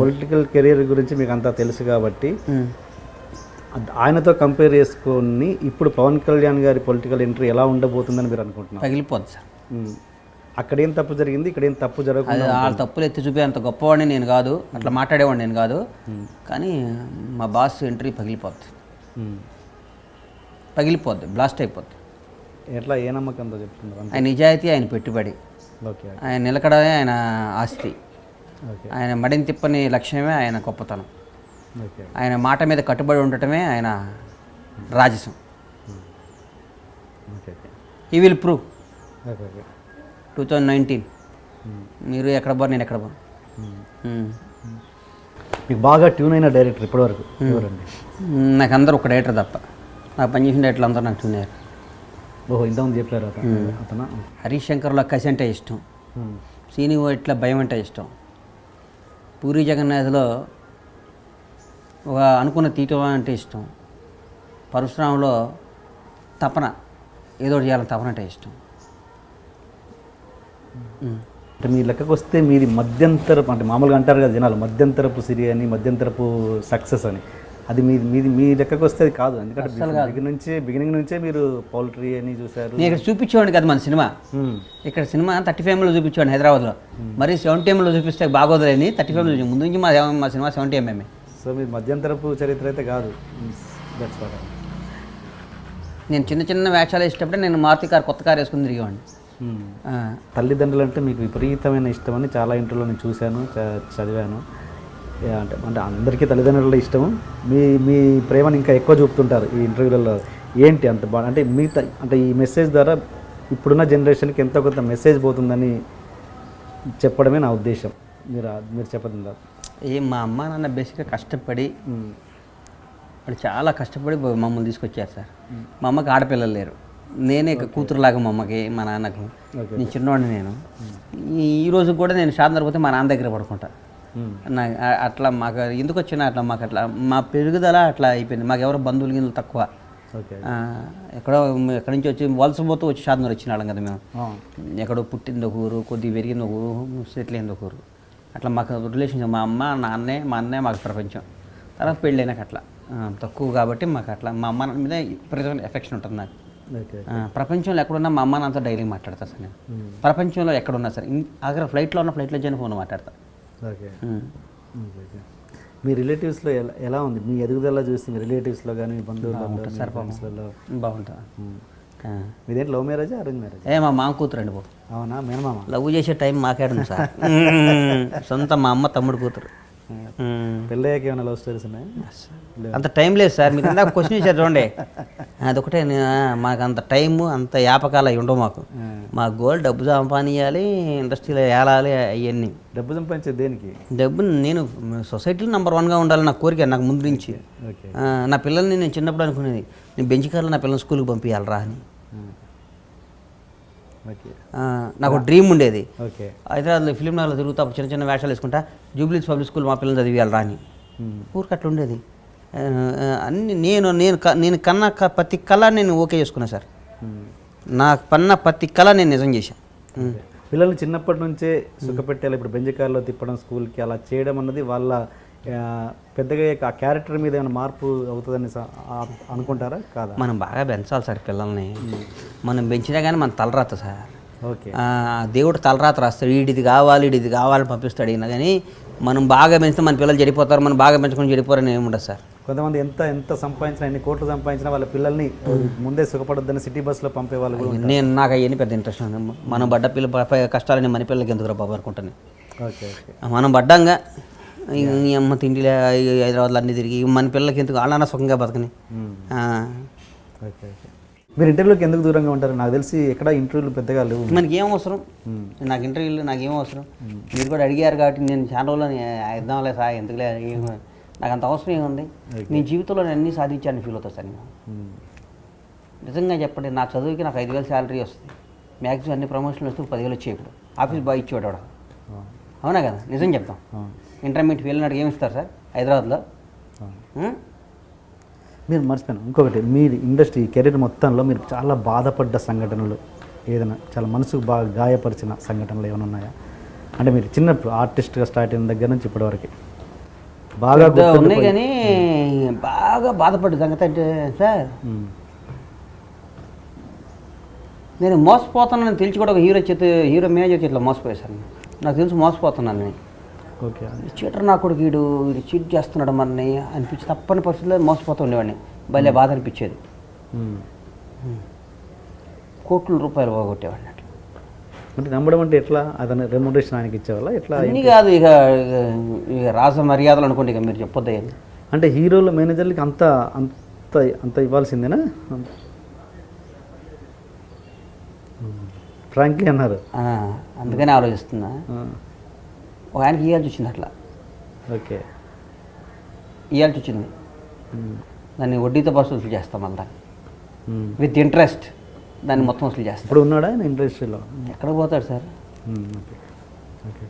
Political career గురించి మీకు అంతా తెలుసు కాబట్టి ఆయనతో కంపేర్ చేసుకొని ఇప్పుడు పవన్ కళ్యాణ్ గారి పొలిటికల్ ఎంట్రీ ఎలా ఉండబోతుందని మీరు అనుకుంటున్నారు? పగిలిపోద్ది సార్. అక్కడేం తప్పు జరిగింది, ఇక్కడేం తప్పు జరగదు. వాళ్ళ తప్పులు ఎత్తి చూపే అంత గొప్పవాడిని నేను కాదు, అట్లా మాట్లాడేవాడిని నేను కాదు. కానీ మా బాస్ ఎంట్రీ పగిలిపోద్ది, బ్లాస్ట్ అయిపోద్ది. ఎట్లా, ఏ నమ్మకంతో చెప్తున్నారు? ఆయన నిజాయితీ, ఆయన పెట్టుబడి, ఆయన నిలకడమే ఆయన ఆస్తి, ఆయన మడిని తిప్పని లక్ష్యమే ఆయన గొప్పతనం, ఆయన మాట మీద కట్టుబడి ఉండటమే ఆయన రాజసం. ఈ విల్ ప్రూవ్ 2019 మీరు ఎక్కడ పోరు, నేను ఎక్కడ పోను. మీకు బాగా ట్యూన్ అయిన డైరెక్టర్ ఇప్పటివరకు ఎవరండి? నాకు అందరూ ఒక డైరెక్టర్ తప్ప, నాకు పనిచేసిన డైరెక్టర్లు అందరూ నాకు ట్యూన్ అయ్యారు. ఓహో, ఇంతకుముందు చెప్పారు అతను. హరీష్ శంకర్లో కసి అంటే ఇష్టం, సీని ఇట్లా భయం అంటే ఇష్టం, పూరి జగన్నాథ్లో ఒక అనుకున్న తీయటం అంటే ఇష్టం, పరశురాములో తపన ఏదో చేయాలని తపన అంటే ఇష్టం. అంటే మీ లెక్కకు వస్తే మీది మధ్యంతరపు, అంటే మామూలుగా అంటారు కదా జనాలు, మధ్యంతరపు సిరి అని, మధ్యంతరపు సక్సెస్ అని. అది మీ లెక్కకు వస్తే అది కాదు. ఎందుకంటే బిగినింగ్ నుంచే మీరు పౌల్ట్రీ అని చూసారు. నేను ఇక్కడ చూపించేవాడిని కదా మన సినిమా. ఇక్కడ సినిమా 35mm చూపించేవాడిని హైదరాబాద్లో. మరి 70mm చూపిస్తే బాగోదని 35mm చూసి ముందు నుంచి మా సినిమా 70mm. సో మీరు మధ్యంతరపు చరిత్ర అయితే కాదు. నేను చిన్న చిన్న వేషాలు వేసేటప్పుడే నేను మారుతి కారు, కొత్త కారు వేసుకుని తిరిగేవాడిని. తల్లిదండ్రులు అంటే మీకు విపరీతమైన ఇష్టం అని చాలా ఇంటర్వ్యూలో నేను చూశాను, చదివాను. అంటే అందరికీ తల్లిదండ్రుల ఇష్టము, మీ ప్రేమను ఇంకా ఎక్కువ చూపుతుంటారు ఈ ఇంటర్వ్యూలలో. ఏంటి అంత బాగా, అంటే అంటే ఈ మెసేజ్ ద్వారా ఇప్పుడున్న జనరేషన్కి ఎంతో కొంత మెసేజ్ పోతుందని చెప్పడమే నా ఉద్దేశం. మీరు చెప్పదు. మా అమ్మ నాన్న బేసిక్గా కష్టపడి, వాళ్ళు చాలా కష్టపడి మమ్మల్ని తీసుకొచ్చారు సార్. మా అమ్మకి ఆడపిల్లలు లేరు, నేనే కూతురులాగా మా అమ్మకి, మా నాన్నకి. నేను చిన్నవాడిని. నేను ఈరోజు కూడా నేను షాదనగర్ పోతే మా నాన్న దగ్గర పడుకుంటా. నాకు అట్లా మాకు ఎందుకు వచ్చినా అట్లా మాకు అట్లా మా పెరుగుదల అట్లా అయిపోయింది. మాకు ఎవరో బంధువులు గిన్నెలు తక్కువ. ఎక్కడి నుంచి వచ్చి వలసపోతూ వచ్చి షాదనగర్ వచ్చిన వాళ్ళం కదా మేము. ఎక్కడో పుట్టింది ఒక ఊరు, కొద్దిగా పెరిగింది ఒక ఊరు, సెటిల్ అయింది ఒక ఊరు. అట్లా మాకు రిలేషన్షిప్ మా అమ్మ నాన్నే, మా అన్నయ్య మాకు ప్రపంచం. తర్వాత పెళ్ళైనాక అట్లా తక్కువ కాబట్టి మాకు అట్లా మా అమ్మ నాన్న మీద ప్రజెంట్ ఎఫెక్షన్ ఉంటుంది నాకు. ప్రపంచంలో ఎక్కడున్నా మా అమ్మ నాన్నతో డైలీ మాట్లాడతా సార్ నేను. ప్రపంచంలో ఎక్కడున్నా సరే, అక్కడ ఫ్లైట్లో జన ఫోన్ మాట్లాడతా. మీ రిలేటివ్స్లో ఎలా ఉంది మీ ఎదుగుదల చూసి? మీ రిలేటివ్స్లో కానీ మీ బంధువులు సార్ బాగుంటుంది. మీదేంటి లవ్ మ్యారేజ్, అరేంజ్ మ్యారేజ్? మా మామ కూతురు అండి బాబు. అవునా? మేనమామ? లవ్ చేసే టైం మాట్లాడను సార్. సొంత మా అమ్మ తమ్ముడు కూతురు. పెళ్ళయ్యాక ఏమైనా లవ్ స్టోరీస్ ఉన్నాయా? అంత టైం లేదు సార్. మీరు ఇందాక క్వశ్చన్ ఇచ్చారు చూడండి, అదొకటే. మాకు అంత టైము, అంత యాపకాలు అవి ఉండవు మాకు. మా గోల్ డబ్బు సంపాదించాలి, ఇండస్ట్రీలో వేలాలి, అవన్నీ. డబ్బు సంపాదించేది దేనికి? డబ్బు నేను సొసైటీలో నెంబర్ 1గా ఉండాలి నా కోరిక, నాకు ముందు నుంచి. నా పిల్లల్ని నేను చిన్నప్పుడు అనుకునేది, నేను బెంచ్ కార్లో నా పిల్లల్ని స్కూల్కి పంపించాలరా అని. నాకు డ్రీమ్ ఉండేది. హైదరాబాద్లో ఫిలిం నగర్లో తిరుగుతా చిన్న చిన్న వేషాలు వేసుకుంటా, జూబ్లీస్ పబ్లిక్ స్కూల్ మా పిల్లలు చదివేయాలి రా అని. ఊరికి అట్లా ఉండేది. అన్ని నేను కన్నా ప్రతి కళ నేను ఓకే చేసుకున్నా సార్. నాకు పన్న ప్రతి కళ నేను నిజం చేశాను. పిల్లల్ని చిన్నప్పటి నుంచే సుఖపెట్టాలి. ఇప్పుడు బెంచ్ కార్లో తిప్పడం, స్కూల్కి అలా చేయడం అన్నది వాళ్ళ పెద్దగా ఆ క్యారెక్టర్ మీద ఏమైనా మార్పు అవుతుందని అనుకుంటారా? కాదా? మనం బాగా పెంచాలి సార్ పిల్లల్ని. మనం పెంచినా కానీ మన తలరాత సార్. ఓకే, దేవుడు తలరాత రాస్తాడు, ఇది కావాలి పంపిస్తాడు అయినా. కానీ మనం బాగా పెంచితే మన పిల్లలు చెడిపోతారు, మనం బాగా పెంచుకొని చెడిపోరని ఏముండదు సార్. కొంతమంది ఎంత సంపాదించినా, ఎన్ని కోట్లు సంపాదించినా వాళ్ళ పిల్లల్ని ముందే సుఖపడొద్దని సిటీ బస్సులో పంపే వాళ్ళు. నాకు అవన్నీ పెద్ద ఇంట్రెస్ట్ ఉంది. మనం పడ్డ కష్టాలని మన పిల్లలకి ఎందుకు బాబు అనుకుంటాను. ఓకే, మనం పడ్డాంగా ఈ అమ్మ తిండిలే హైదరాబాద్లో అన్నీ తిరిగి మన పిల్లలకి ఎందుకు వాళ్ళన్నా సుఖంగా బతకని. మీరు ఇంటర్వ్యూకి ఎందుకు దూరంగా ఉంటారు? నాకు తెలిసి ఎక్కడ ఇంటర్వ్యూలు పెద్దగా లేవు. మనకి ఏం అవసరం? నాకు ఇంటర్వ్యూలు నాకేం అవసరం? మీరు కూడా అడిగారు కాబట్టి నేను ఛానల్లో ఇద్దాంలే సార్, ఎందుకులే, నాకు అంత అవసరం ఏముంది? నేను జీవితంలో నేను అన్నీ సాధించాలని ఫీల్ అవుతాను సార్. నేను నిజంగా చెప్పండి, నా చదువుకి నాకు 5,000 శాలరీ వస్తుంది. మ్యాక్సిమం అన్ని ప్రమోషన్లు వస్తే 10,000 వచ్చాయి. ఇప్పుడు ఆఫీస్ బాయ్ ఇచ్చేవాడు వాడు. అవునా కదా? నిజం చెప్తాం. ఇంటర్మీడియట్ వెళ్ళినట్టు ఏమి ఇస్తారు సార్ హైదరాబాద్లో? మీరు మర్చిపోయాను ఇంకొకటి, మీరు ఇండస్ట్రీ కెరీర్ మొత్తంలో మీరు చాలా బాధపడ్డ సంఘటనలు ఏదైనా, చాలా మనసుకు బాగా గాయపరిచిన సంఘటనలు ఏమైనా ఉన్నాయా? అంటే మీరు చిన్నప్పుడు ఆర్టిస్ట్గా స్టార్ట్ అయిన దగ్గర నుంచి ఇప్పటివరకు బాగా ఉన్నాయి కానీ బాగా బాధపడ్డ సంగతి అంటే సార్, నేను మోసపోతున్నానని తెలిసి కూడా ఒక హీరో మేనేజర్ చేతిలో మోసపోయేశాను. నాకు తెలిసి మోసపోతున్నాను నేను. ఓకే. చీటర్ నా కొడుకు వీడు చీట్ చేస్తున్నాడు మనని అనిపించి తప్పని పరిస్థితుల్లో మోసపోతూ ఉండేవాడిని. భలే బాధ అనిపించేది. కోట్ల రూపాయలు పోగొట్టేవాడిని అట్లా. అంటే నమ్మడం అంటే ఎట్లా? అతను రెమ్యునరేషన్ ఆయనకి ఇచ్చేవాళ్ళ ఎట్లా? అన్నీ కాదు, ఇక రాజ మర్యాదలు అనుకోండి, ఇక మీరు చెప్పొద్దు. అంటే హీరోల మేనేజర్లకి అంత అంత అంత ఇవ్వాల్సిందేనా? ఫ్రాంక్లీ అన్నారు. అందుకనే ఆలోచిస్తున్నా. ఒక ఆయనకి ఇవ్వాల్సి వచ్చింది అట్లా. ఓకే. ఇవ్వాల్సి వచ్చింది. దాన్ని వడ్డీతో పాటు వసూలు చేస్తాం అంతా, విత్ ఇంట్రెస్ట్ దాన్ని మొత్తం వసూలు చేస్తాం. ఇప్పుడు ఉన్నాడా ఆయన ఇండస్ట్రీలో? ఎక్కడ పోతాడు సార్? ఓకే. ఓకే.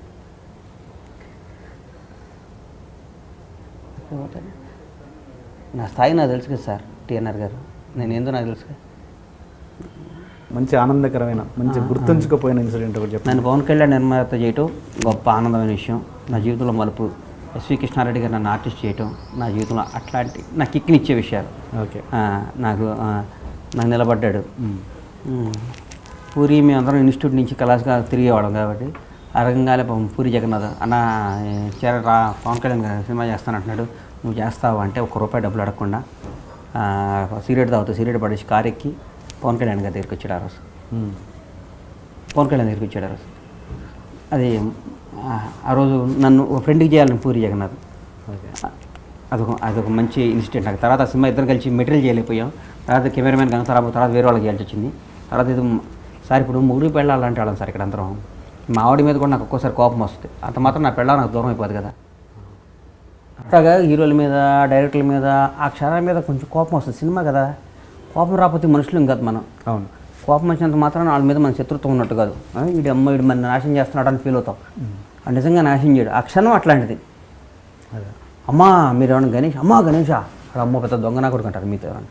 ఎక్కడ పోతాడు? నా స్థాయి నాకు తెలుసు కదా సార్ టీఎన్ఆర్ గారు, నేను ఏందో నాకు తెలుసు కదా. మంచి ఆనందకరమైన, మంచి గుర్తుంచుకోపోయిన ఇన్సిడెంట్ ఒకటి చెప్పండి. నన్ను పవన్ కళ్యాణ్ నిర్మాత చేయటం గొప్ప ఆనందమైన విషయం. నా జీవితంలో మలుపు. ఎస్వి కృష్ణారెడ్డి గారు నన్ను ఆర్టిస్ట్ చేయటం నా జీవితంలో అట్లాంటి నాకు కిక్నిచ్చే విషయాలు. ఓకే. నాకు నిలబడ్డాడు. పూరి మేమందరం ఇన్స్టిట్యూట్ నుంచి కళాశాల తిరిగేవాళ్ళం కాబట్టి అరగంగానే పూరి జగన్నాథ్ అన్న పవన్ కళ్యాణ్ గారు సినిమా చేస్తానంటున్నాడు, నువ్వు చేస్తావు అంటే ₹1 డబ్బులు అడగకుండా సిగరెట్ తాగుతావు, సిగరెట్ పడేసి కారు ఎక్కి పవన్ కళ్యాణ్ గారి దగ్గరికి వచ్చాడు. ఆ రోజు పవన్ కళ్యాణ్ దగ్గరికి వచ్చాడు. ఆ రోజు అది ఆ రోజు నన్ను ఒక ఫ్రెండ్కి చేయాలని పూరి జగన్నాథ్. అదొక మంచి ఇన్సిడెంట్ నాకు. తర్వాత సినిమా ఇద్దరు కలిసి మెటీరియల్ చేయలేకపోయాం. తర్వాత కెమెరామెన్ కానీ తర్వాత వేరే వాళ్ళకి చేయాల్సి వచ్చింది. తర్వాత ఇది సార్ ఇప్పుడు ముగ్గురు పెళ్ళాలంటే వాళ్ళం సార్ ఇక్కడ అందరం. మా ఆవిడ మీద కూడా నాకు ఒక్కోసారి కోపం వస్తుంది. అంత మాత్రం నా పెళ్ళ నాకు దూరం అయిపోదు కదా. అట్లాగా హీరోల మీద, డైరెక్టర్ల మీద, ఆ క్షణాల మీద కొంచెం కోపం వస్తుంది. సినిమా కదా, కోపం రాకపోతే మనుషులు కాదు మనం. అవును. కోపం వచ్చినంత మాత్రం వాళ్ళ మీద మన శత్రుత్వం ఉన్నట్టు కాదు. వీడు మన నాశనం చేస్తున్నాడు అని ఫీల్ అవుతాం. నిజంగా నాశనం చేయడు. ఆ క్షణం అట్లాంటిది. అమ్మా మీరు ఏమన్నా గణేష్, అమ్మా గణేష అక్కడ అమ్మ పెద్ద దొంగ నా కొడుకు అంటారు మీతో ఎవరన్నా.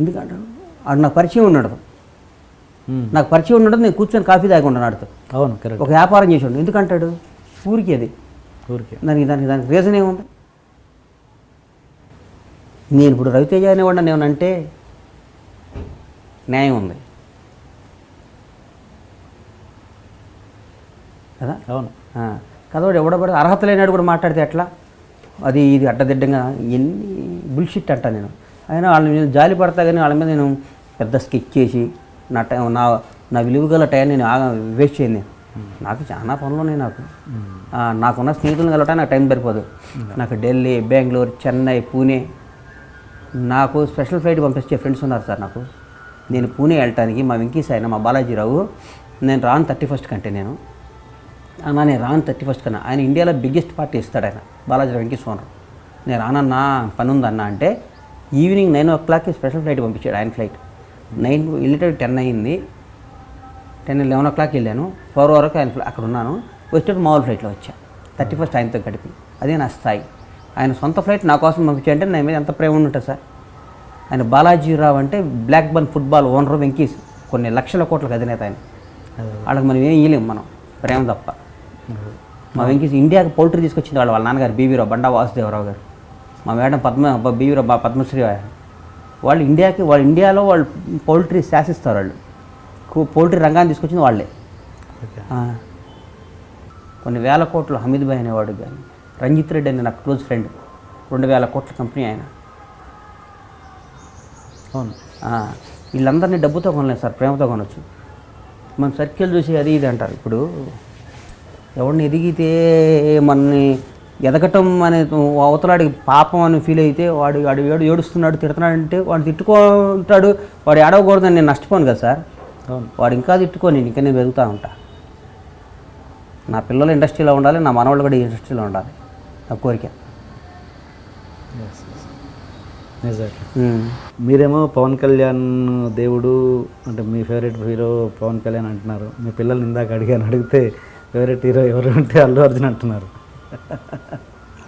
ఎందుకంటారు? ఆడు నాకు పరిచయం ఉండదు. నాకు పరిచయం ఉండదు. నేను కూర్చొని కాఫీ తాగకుండా ఆడుతూ. అవును, కరెక్ట్. ఒక వ్యాపారం చేసి ఉండు. ఎందుకంటాడు? ఊరికి అది ఊరికి. దానికి రీజన్ ఏముంది? నేను ఇప్పుడు రవితేజ అనేవాడిని ఏమనంటే న్యాయం ఉంది కదా. అవును. కదా, వాడు ఎవడబడి అర్హత లేనాడు కూడా మాట్లాడితే ఎట్లా? అది ఇది అడ్డదిడ్డంగా ఎన్ని బుల్షిట్ అంటా నేను. అయినా వాళ్ళ మీద జాలి పడతా కానీ వాళ్ళ మీద నేను పెద్ద స్కెచ్ చేసి నా విలువగల టైం నేను వేస్ట్ చేయను. నేను నాకు చాలా పనులు ఉన్నాయి. నాకున్న స్నేహితులను కలవటానికి నాకు టైం సరిపోదు. నాకు ఢిల్లీ, బెంగళూరు, చెన్నై, పూణే, నాకు స్పెషల్ ఫ్లైట్ పంపించే ఫ్రెండ్స్ ఉన్నారు సార్ నాకు. నేను పూణే వెళ్ళటానికి మా వెంకీ సాయి, మా బాలాజీరావు, నేను రాను 31st కంటే నేను రాను 31st కన్నా. ఆయన ఇండియాలో బిగ్గెస్ట్ పార్టీ ఇస్తాడు ఆయన, బాలాజీరావు వెంకీ సోనర్. నేను రానన్నా పని ఉందన్నా అంటే ఈవినింగ్ 9 o'clockకి స్పెషల్ ఫ్లైట్ పంపించాడు ఆయన. ఫ్లైట్ 9 వెళ్ళేటప్పుడు 10 అయింది. 11 o'clock వెళ్ళాను. 4 వరకు ఆయన అక్కడ ఉన్నాను. వచ్చేటప్పుడు మామూలు ఫ్లైట్లో వచ్చా. 31st ఆయనతో గడిపి. అదే నా స్థాయి. ఆయన సొంత ఫ్లైట్ నా కోసం పంపించాడంటే నా మీద ఎంత ప్రేమ ఉంటుంది సార్. ఆయన బాలాజీరావు అంటే Blackburn football owner Venky's, కొన్ని లక్షల కోట్లకు అధినేత ఆయన. వాళ్ళకి మనం ఏం ఇవ్వలేము మనం, ప్రేమ తప్ప. మా వెంకీస్ ఇండియాకి పౌల్ట్రీ తీసుకొచ్చింది వాళ్ళ నాన్నగారు బీవీరావు, బండా వాసుదేవరావు గారు. మా మేడం బీవీరావు పద్మశ్రీ. వాళ్ళు ఇండియాలో వాళ్ళు పౌల్ట్రీ శాసిస్తారు. వాళ్ళు పౌల్ట్రీ రంగాన్ని తీసుకొచ్చింది వాళ్ళే. కొన్ని వేల కోట్లు హమీద్ భాయ్ అనేవాడు కానీ, రంజిత్ రెడ్డి అని నాకు క్లోజ్ ఫ్రెండ్, 2000 కోట్ల కంపెనీ ఆయన. అవును. వీళ్ళందరినీ డబ్బుతో కొనలేదు సార్, ప్రేమతో కొనవచ్చు. మన సర్కిల్ చూసి అది ఇది అంటారు. ఇప్పుడు ఎవరిని ఎదిగితే మనని ఎదగటం అనే అవతలాడికి పాపం అని ఫీల్ అయితే వాడు ఏడుస్తున్నాడు, తిడుతున్నాడు అంటే వాడు తిట్టుకుంటాడు. వాడు ఏడవకూడదని నేను నష్టపోను కదా సార్. వాడు ఇంకా తిట్టుకొని ఇంకా నేను వెతుకుతూ ఉంటా. నా పిల్లలు ఇండస్ట్రీలో ఉండాలి, నా మనవాళ్ళు కూడా ఇండస్ట్రీలో ఉండాలి, నా కోరిక. మీరేమో పవన్ కళ్యాణ్ దేవుడు అంటే మీ ఫేవరెట్ హీరో పవన్ కళ్యాణ్ అంటున్నారు. మీ పిల్లల్ని ఇందాక అడిగితే ఫేవరెట్ హీరో ఎవరు అంటే అల్లు అర్జున్ అంటున్నారు.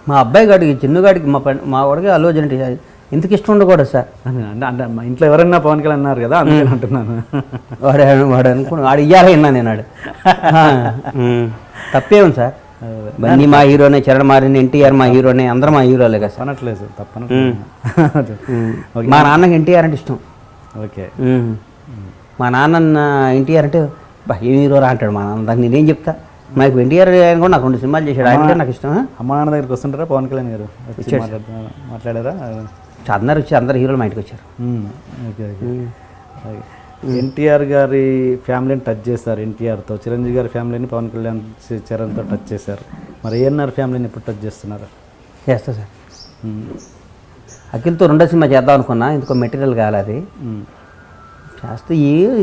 మా అబ్బాయి గాడికి, చిన్నగాడికి, మా వాడికి అల్లు అర్జున్ అంటే ఎందుకు ఇష్టం ఉండకూడదు సార్. అంటే మా ఇంట్లో ఎవరైనా పవన్ కళ్యాణ్ అన్నారు కదా, అందుకని అంటున్నాను. వాడు అనుకున్నాడు, వాడు ఇయ్యాలి విన్నా నేను. తప్పేముంది సార్. బన్నీ మా హీరోనే, చరణ్ మారిని, ఎన్టీఆర్ మా హీరోనే, అందరూ మా హీరోలే కదా సార్. అనట్లేదు సార్, తప్పనట్లేదు. మా నాన్నకి ఎన్టీఆర్ అంటే ఇష్టం. ఓకే. మా నాన్న ఎన్టీఆర్ అంటే బా ఏ హీరోరా అంటాడు మా నాన్న. దాన్ని నేనేం చెప్తా, నాకు ఎన్టీఆర్ ఆయన కూడా నాకు 2 సినిమాలు చేశాడు, ఆయన అంటే నాకు ఇష్టం. అమ్మ నాన్న దగ్గరికి వస్తుంటారా పవన్ కళ్యాణ్ గారు? మాట్లాడారా? అందరు వచ్చి అందరు హీరోలు మా ఇంటికి వచ్చారు. Okay okay. ఎన్టీఆర్ గారి ఫ్యామిలీని టచ్ చేశారు ఎన్టీఆర్తో, చిరంజీవి గారి ఫ్యామిలీని పవన్ కళ్యాణ్ చరణ్తో టచ్ చేశారు. మరి ఏఎన్ఆర్ ఫ్యామిలీని ఎప్పుడు టచ్ చేస్తున్నారు? చేస్తా సార్. అఖిల్తో 2వ సినిమా చేద్దాం అనుకున్నా, ఇందుకో మెటీరియల్ కావాలి. అది చేస్తే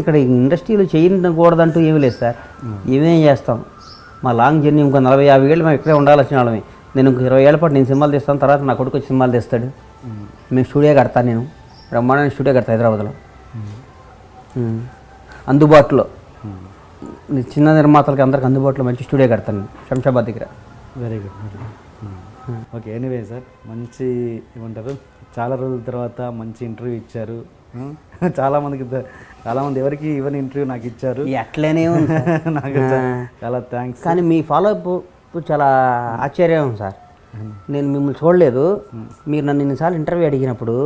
ఇక్కడ ఇండస్ట్రీలో చేయకూడదంటూ ఏమీ లేదు సార్. ఏమేం చేస్తాం, మా లాంగ్ జర్నీ ఇంకో 40-50 ఏళ్ళు మేము ఇక్కడే ఉండాల్సిన వాళ్ళమే. నేను ఇంకో 20 ఏళ్ళ పాటు నేను సినిమాలు తీస్తాను, తర్వాత నా కొడుకు వచ్చి సినిమాలు తీస్తాడు. మేము స్టూడియో కడతాను, నేను బ్రహ్మాండమైన స్టూడియో కడతాను హైదరాబాద్లో, అందుబాటులో చిన్న నిర్మాతలకి అందరికి అందుబాటులో మంచి స్టూడియో కడతాను శంషాబాద్ దగ్గర. Very good. Okay. Anyway sir, మంచి ఏమంటారు, చాలా రోజుల తర్వాత మంచి ఇంటర్వ్యూ ఇచ్చారు. చాలామంది ఎవరికి ఇవన్నీ ఇంటర్వ్యూ నాకు ఇచ్చారు. అట్లనే నాకు చాలా థ్యాంక్స్. కానీ మీ ఫాలోఅప్ చాలా ఆశ్చర్యం సార్. నేను మిమ్మల్ని చూడలేదు, మీరు నన్ను ఇన్నిసార్లు ఇంటర్వ్యూ అడిగినప్పుడు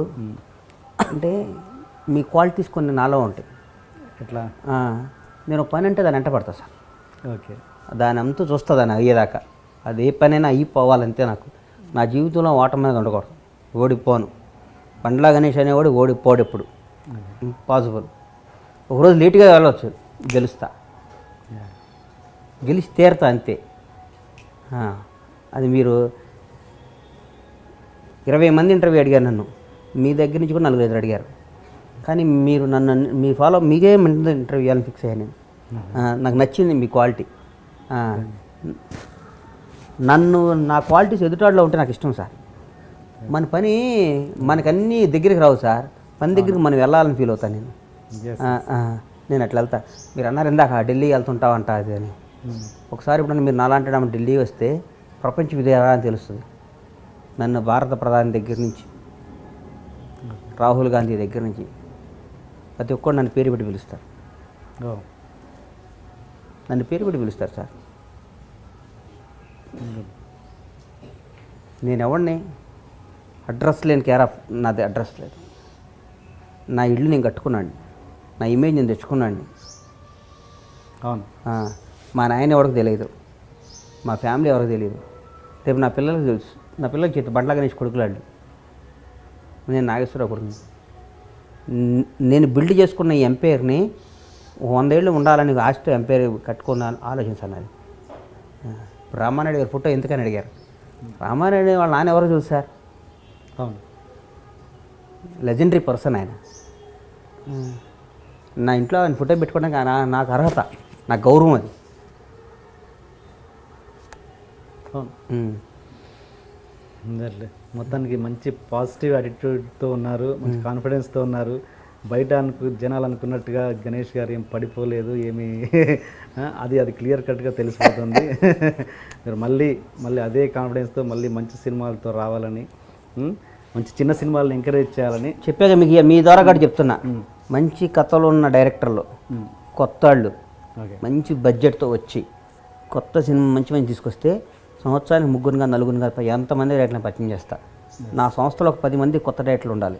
అంటే మీ క్వాలిటీస్ కొన్ని నాలో ఉంటాయి. ఎట్లా? నేను ఒక పని అంటే దాన్ని వెంట పడతా సార్. ఓకే. దాని అంతా చూస్తా, దాన్ని అయ్యేదాకా. అది ఏ పనైనా అయిపోవాలంతే. నాకు నా జీవితంలో ఓటమి మీద ఉండకూడదు, ఓడిపోను. బండ్లా గణేష్ అనేవాడు ఓడిపోడు ఎప్పుడు, ఇంపాసిబుల్. ఒకరోజు లేట్గా వెళ్ళవచ్చు, గెలుస్తా, గెలిచి తీరుతా అంతే. అది మీరు 20 మంది ఇంటర్వ్యూ అడిగారు నన్ను, మీ దగ్గర నుంచి కూడా 4-5 అడిగారు. కానీ మీరు నన్ను మీ ఫాలో మీకే ఇంటర్వ్యూ ఇవ్వాలని ఫిక్స్ అయ్యాను నేను. నాకు నచ్చింది మీ క్వాలిటీ. నా క్వాలిటీస్ ఎదుటాడులో ఉంటే నాకు ఇష్టం సార్. మన పని మనకన్నీ దగ్గరికి రావు సార్, పని దగ్గరికి మనం వెళ్ళాలని ఫీల్ అవుతాను నేను. నేను అట్లా వెళ్తా. మీరు అన్నారు ఇందాక ఢిల్లీ వెళ్తుంటావంట అది అని. ఒకసారి ఇప్పుడు మీరు నాలాంటి ఢిల్లీ వస్తే ప్రపంచ విధానం అని తెలుస్తుంది. నన్ను భారత ప్రధాని దగ్గర నుంచి, రాహుల్ గాంధీ దగ్గర నుంచి ప్రతి ఒక్కరు నన్ను పేరు పెట్టి పిలుస్తారు. నన్ను పేరు పెట్టి పిలుస్తారు సార్. నేను ఎవరిని అడ్రస్ లేని కేర్ ఆఫ్, నాది అడ్రస్ లేదు. నా ఇల్లు నేను కట్టుకున్నాను, నా ఇమేజ్ నేను తెచ్చుకున్నాను. అవును. మా నాయన ఎవరికి తెలియదు, మా ఫ్యామిలీ ఎవరికి తెలియదు. రేపు నా పిల్లలకు తెలుసు. నా పిల్లలకి చేతి బండ్లా గణేష్ కొడుకులాడు, నేను నాగేశ్వరరావు కొడుకుని. నేను బిల్డ్ చేసుకున్న ఈ ఎంపైర్ని 100 ఏళ్ళు ఉండాలని ఆస్తి ఎంపైర్ కట్టుకున్నాను ఆలోచించాను. అది రామానాయుడు గారి ఫోటో ఎందుకని అడిగారు. రామానాయుడు వాళ్ళ నాన్న ఎవరో తెలుసు సార్. అవును. లెజెండరీ పర్సన్ ఆయన. నా ఇంట్లో ఆయన ఫోటో పెట్టుకోవడానికి నాకు అర్హత, నాకు గౌరవం అది. మొత్తానికి మంచి పాజిటివ్ యాటిట్యూడ్తో ఉన్నారు, మంచి కాన్ఫిడెన్స్తో ఉన్నారు. బయట జనాలు అనుకున్నట్టుగా గణేష్ గారు ఏం పడిపోలేదు, ఏమీ అది క్లియర్ కట్గా తెలిసిపోతుంది. మీరు మళ్ళీ అదే కాన్ఫిడెన్స్తో మళ్ళీ మంచి సినిమాలతో రావాలని, మంచి చిన్న సినిమాలను ఎంకరేజ్ చేయాలని చెప్పాక మీకు మీ ద్వారా కూడా చెప్తున్నా. మంచి కథలు ఉన్న డైరెక్టర్లు, కొత్త వాళ్ళు మంచి బడ్జెట్తో వచ్చి కొత్త సినిమా మంచి తీసుకొస్తే సంవత్సరానికి 3-4 ఎంతమంది డైరెక్టర్లను పరిచయం చేస్తా. నా సంస్థలో ఒక 10 మంది కొత్త డైరెక్టర్లు ఉండాలి.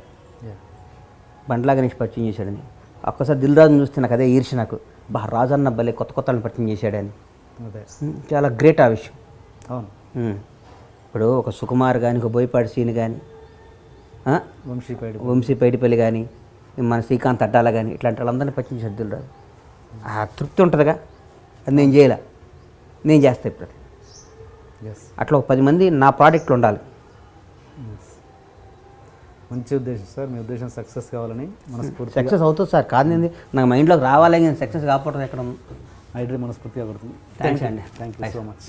బండ్లా గణేష్ పరిచయం చేశాడని ఒక్కసారి దిల్ రాజుని చూస్తే నాకు అదే ఈర్ష్య. నాకు రాజన్న భలే కొత్తని పరిచయం చేశాడని చాలా గ్రేట్ ఆ విషయం. అవును. ఇప్పుడు ఒక సుకుమార్ కానీ, ఒక బోయపాటి సీని కానీ, వంశీ పైడిపల్లి కానీ, మన శ్రీకాంత్ అడ్డాల కానీ, ఇట్లాంటి వాళ్ళందరినీ పరిచయం చేశాడు దిల్ రాజు. ఆ తృప్తి ఉంటుందిగా, అది నేను చేయలే, నేను చేస్తా ఇప్పుడు. అట్లా ఒక 10 మంది నా ప్రాడక్ట్లు ఉండాలి. మంచి ఉద్దేశం సార్. మీ ఉద్దేశం సక్సెస్ కావాలని మనస్ఫూర్తి. సక్సెస్ అవుతుంది సార్, కాదు నాకు మైండ్లోకి రావాలి, నేను సక్సెస్ కాకపోవడం ఎక్కడ ఐడ్రీ మనస్ఫూర్తిగా పడుతుంది. థ్యాంక్స్ అండి. Thank you so much.